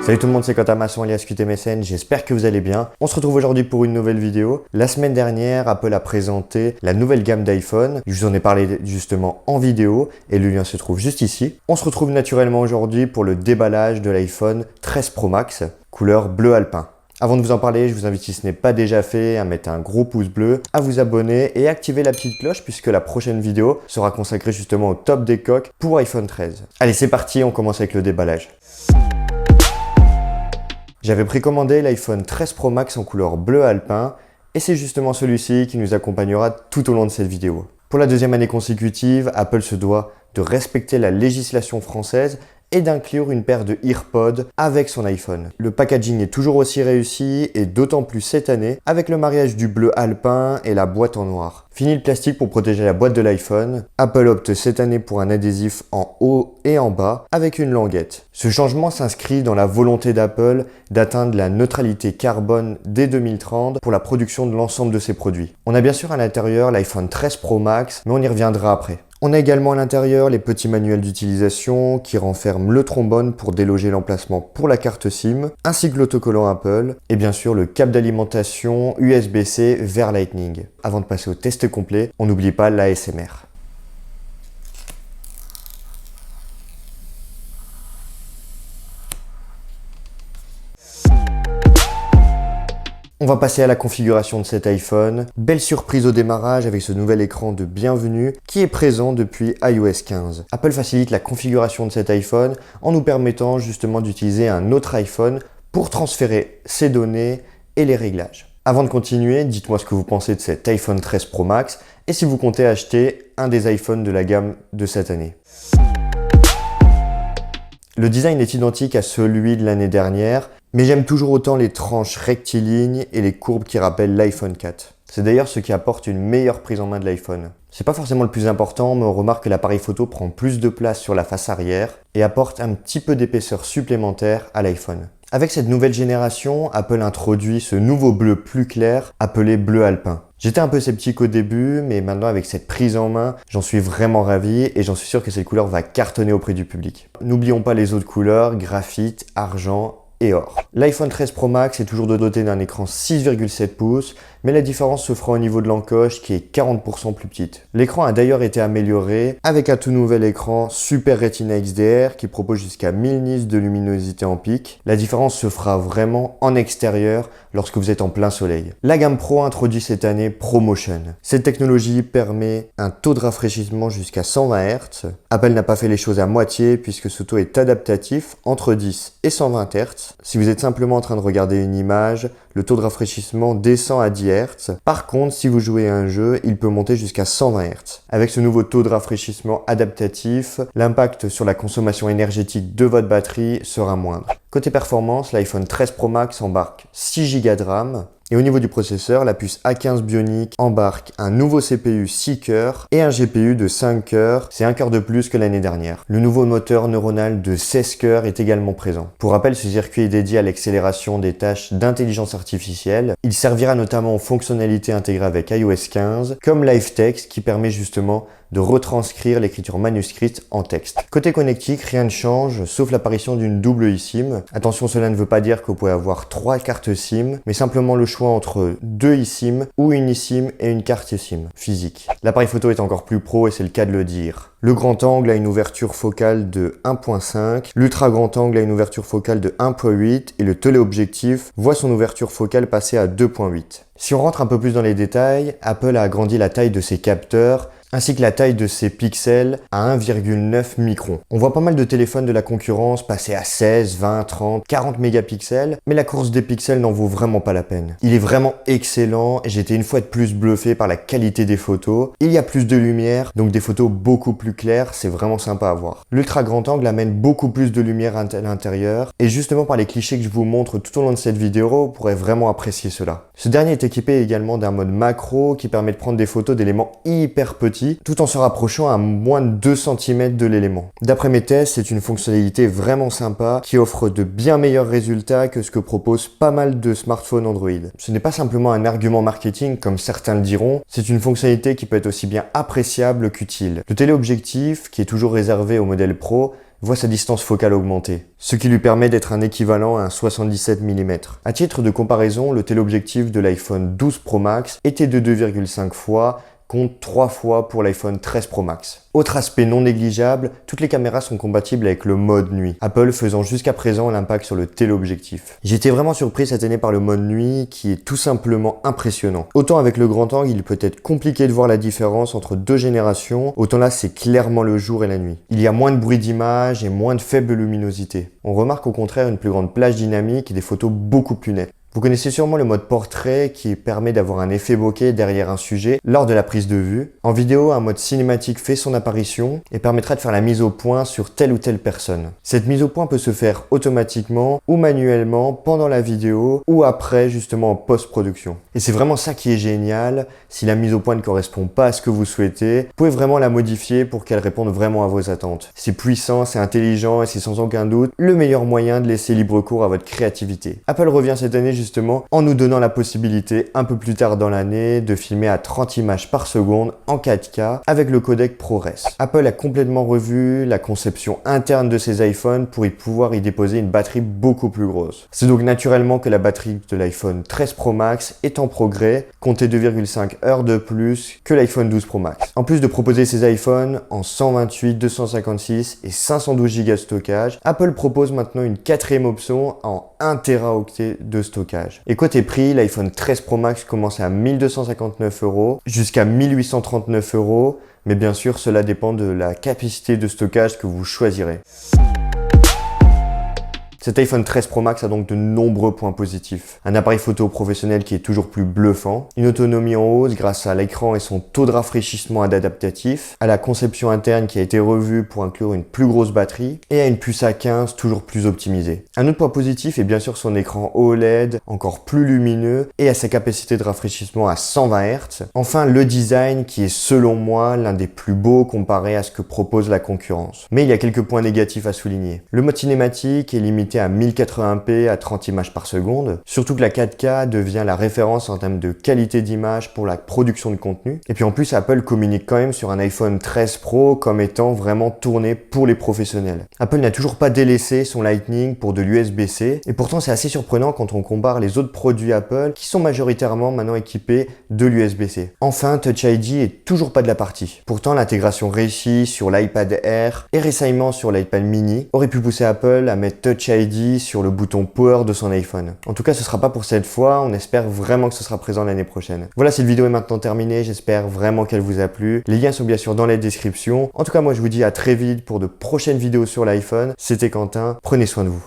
Salut tout le monde, c'est Quentin Masson alias QTMSN, j'espère que vous allez bien. On se retrouve aujourd'hui pour une nouvelle vidéo. La semaine dernière, Apple a présenté la nouvelle gamme d'iPhone. Je vous en ai parlé justement en vidéo et le lien se trouve juste ici. On se retrouve naturellement aujourd'hui pour le déballage de l'iPhone 13 Pro Max, couleur bleu alpin. Avant de vous en parler, je vous invite, si ce n'est pas déjà fait, à mettre un gros pouce bleu, à vous abonner et activer la petite cloche puisque la prochaine vidéo sera consacrée justement au top des coques pour iPhone 13. Allez, c'est parti, on commence avec le déballage. J'avais précommandé l'iPhone 13 Pro Max en couleur bleu alpin et c'est justement celui-ci qui nous accompagnera tout au long de cette vidéo. Pour la deuxième année consécutive, Apple se doit de respecter la législation française et d'inclure une paire de AirPods avec son iPhone. Le packaging est toujours aussi réussi et d'autant plus cette année avec le mariage du bleu alpin et la boîte en noir. Fini le plastique pour protéger la boîte de l'iPhone, Apple opte cette année pour un adhésif en haut et en bas avec une languette. Ce changement s'inscrit dans la volonté d'Apple d'atteindre la neutralité carbone dès 2030 pour la production de l'ensemble de ses produits. On a bien sûr à l'intérieur l'iPhone 13 Pro Max, mais on y reviendra après. On a également à l'intérieur les petits manuels d'utilisation qui renferment le trombone pour déloger l'emplacement pour la carte SIM, ainsi que l'autocollant Apple, et bien sûr le câble d'alimentation USB-C vers Lightning. Avant de passer au test complet, on n'oublie pas l'ASMR. On va passer à la configuration de cet iPhone. Belle surprise au démarrage avec ce nouvel écran de bienvenue qui est présent depuis iOS 15. Apple facilite la configuration de cet iPhone en nous permettant justement d'utiliser un autre iPhone pour transférer ses données et les réglages. Avant de continuer, dites-moi ce que vous pensez de cet iPhone 13 Pro Max et si vous comptez acheter un des iPhones de la gamme de cette année. Le design est identique à celui de l'année dernière, mais j'aime toujours autant les tranches rectilignes et les courbes qui rappellent l'iPhone 4. C'est d'ailleurs ce qui apporte une meilleure prise en main de l'iPhone. C'est pas forcément le plus important, mais on remarque que l'appareil photo prend plus de place sur la face arrière et apporte un petit peu d'épaisseur supplémentaire à l'iPhone. Avec cette nouvelle génération, Apple introduit ce nouveau bleu plus clair appelé bleu alpin. J'étais un peu sceptique au début, mais maintenant avec cette prise en main, j'en suis vraiment ravi et j'en suis sûr que cette couleur va cartonner auprès du public. N'oublions pas les autres couleurs, graphite, argent et or. L'iPhone 13 Pro Max est toujours doté d'un écran 6,7 pouces, mais la différence se fera au niveau de l'encoche qui est 40% plus petite. L'écran a d'ailleurs été amélioré avec un tout nouvel écran Super Retina XDR qui propose jusqu'à 1000 nits de luminosité en pic. La différence se fera vraiment en extérieur lorsque vous êtes en plein soleil. La gamme Pro introduit cette année ProMotion. Cette technologie permet un taux de rafraîchissement jusqu'à 120 Hz. Apple n'a pas fait les choses à moitié puisque ce taux est adaptatif entre 10 et 120 Hz. Si vous êtes simplement en train de regarder une image, le taux de rafraîchissement descend à 10 Hz. Par contre, si vous jouez à un jeu, il peut monter jusqu'à 120 Hz. Avec ce nouveau taux de rafraîchissement adaptatif, l'impact sur la consommation énergétique de votre batterie sera moindre. Côté performance, l'iPhone 13 Pro Max embarque 6 Go de RAM. Et au niveau du processeur, la puce A15 Bionic embarque un nouveau CPU 6 cœurs et un GPU de 5 cœurs. C'est un cœur de plus que l'année dernière. Le nouveau moteur neuronal de 16 cœurs est également présent. Pour rappel, ce circuit est dédié à l'accélération des tâches d'intelligence artificielle. Il servira notamment aux fonctionnalités intégrées avec iOS 15, comme LiveText qui permet justement de retranscrire l'écriture manuscrite en texte. Côté connectique, rien ne change, sauf l'apparition d'une double eSIM. Attention, cela ne veut pas dire que vous pouvez avoir 3 cartes SIM, mais simplement le choix entre 2 eSIM ou une eSIM et une carte SIM physique. L'appareil photo est encore plus pro et c'est le cas de le dire. Le grand angle a une ouverture focale de 1.5, l'ultra grand angle a une ouverture focale de 1.8 et le téléobjectif voit son ouverture focale passer à 2.8. Si on rentre un peu plus dans les détails, Apple a agrandi la taille de ses capteurs ainsi que la taille de ses pixels à 1,9 microns. On voit pas mal de téléphones de la concurrence passer à 16, 20, 30, 40 mégapixels, mais la course des pixels n'en vaut vraiment pas la peine. Il est vraiment excellent et j'ai été une fois de plus bluffé par la qualité des photos. Il y a plus de lumière, donc des photos beaucoup plus claires, c'est vraiment sympa à voir. L'ultra grand angle amène beaucoup plus de lumière à l'intérieur et justement par les clichés que je vous montre tout au long de cette vidéo, vous pourrez vraiment apprécier cela. Ce dernier est équipé également d'un mode macro qui permet de prendre des photos d'éléments hyper petits tout en se rapprochant à moins de 2 cm de l'élément. D'après mes tests, c'est une fonctionnalité vraiment sympa qui offre de bien meilleurs résultats que ce que proposent pas mal de smartphones Android. Ce n'est pas simplement un argument marketing comme certains le diront, c'est une fonctionnalité qui peut être aussi bien appréciable qu'utile. Le téléobjectif téléobjectif, qui est toujours réservé au modèle Pro, voit sa distance focale augmenter, ce qui lui permet d'être un équivalent à un 77 mm. À titre de comparaison, le téléobjectif de l'iPhone 12 Pro Max était de 2,5 fois, contre 3 fois pour l'iPhone 13 Pro Max. Autre aspect non négligeable, toutes les caméras sont compatibles avec le mode nuit, Apple faisant jusqu'à présent l'impact sur le téléobjectif. J'ai été vraiment surpris cette année par le mode nuit qui est tout simplement impressionnant. Autant avec le grand angle, il peut être compliqué de voir la différence entre deux générations, autant là c'est clairement le jour et la nuit. Il y a moins de bruit d'image et moins de faible luminosité. On remarque au contraire une plus grande plage dynamique et des photos beaucoup plus nettes. Vous connaissez sûrement le mode portrait qui permet d'avoir un effet bokeh derrière un sujet lors de la prise de vue. En vidéo, un mode cinématique fait son apparition et permettra de faire la mise au point sur telle ou telle personne. Cette mise au point peut se faire automatiquement ou manuellement pendant la vidéo ou après justement en post-production. Et c'est vraiment ça qui est génial. Si la mise au point ne correspond pas à ce que vous souhaitez, vous pouvez vraiment la modifier pour qu'elle réponde vraiment à vos attentes. C'est puissant, c'est intelligent et c'est sans aucun doute le meilleur moyen de laisser libre cours à votre créativité. Apple revient cette année justement en nous donnant la possibilité un peu plus tard dans l'année de filmer à 30 images par seconde en 4K avec le codec ProRes. Apple a complètement revu la conception interne de ses iPhones pour pouvoir y déposer une batterie beaucoup plus grosse. C'est donc naturellement que la batterie de l'iPhone 13 Pro Max est en progrès, comptez 2,5 heures de plus que l'iPhone 12 Pro Max. En plus de proposer ses iPhones en 128, 256 et 512 Go de stockage, Apple propose maintenant une quatrième option en 1 Teraoctet de stockage. Et côté prix, l'iPhone 13 Pro Max commence à 1259 € jusqu'à 1839 €, mais bien sûr cela dépend de la capacité de stockage que vous choisirez. Cet iPhone 13 Pro Max a donc de nombreux points positifs. Un appareil photo professionnel qui est toujours plus bluffant, une autonomie en hausse grâce à l'écran et son taux de rafraîchissement adaptatif, à la conception interne qui a été revue pour inclure une plus grosse batterie, et à une puce A15 toujours plus optimisée. Un autre point positif est bien sûr son écran OLED, encore plus lumineux, et à sa capacité de rafraîchissement à 120 Hz. Enfin, le design qui est selon moi l'un des plus beaux comparé à ce que propose la concurrence. Mais il y a quelques points négatifs à souligner. Le mode cinématique est limité à 1080p à 30 images par seconde, surtout que la 4K devient la référence en termes de qualité d'image pour la production de contenu. Et puis en plus, Apple communique quand même sur un iPhone 13 Pro comme étant vraiment tourné pour les professionnels. Apple n'a toujours pas délaissé son Lightning pour de l'USB-C, et pourtant c'est assez surprenant quand on compare les autres produits Apple qui sont majoritairement maintenant équipés de l'USB-C. Enfin, Touch ID est toujours pas de la partie. Pourtant, l'intégration réussie sur l'iPad Air et récemment sur l'iPad mini aurait pu pousser Apple à mettre Touch ID sur le bouton Power de son iPhone. En tout cas, ce sera pas pour cette fois, on espère vraiment que ce sera présent l'année prochaine. Voilà, cette vidéo est maintenant terminée, j'espère vraiment qu'elle vous a plu. Les liens sont bien sûr dans la description. En tout cas, moi je vous dis à très vite pour de prochaines vidéos sur l'iPhone. C'était Quentin, prenez soin de vous.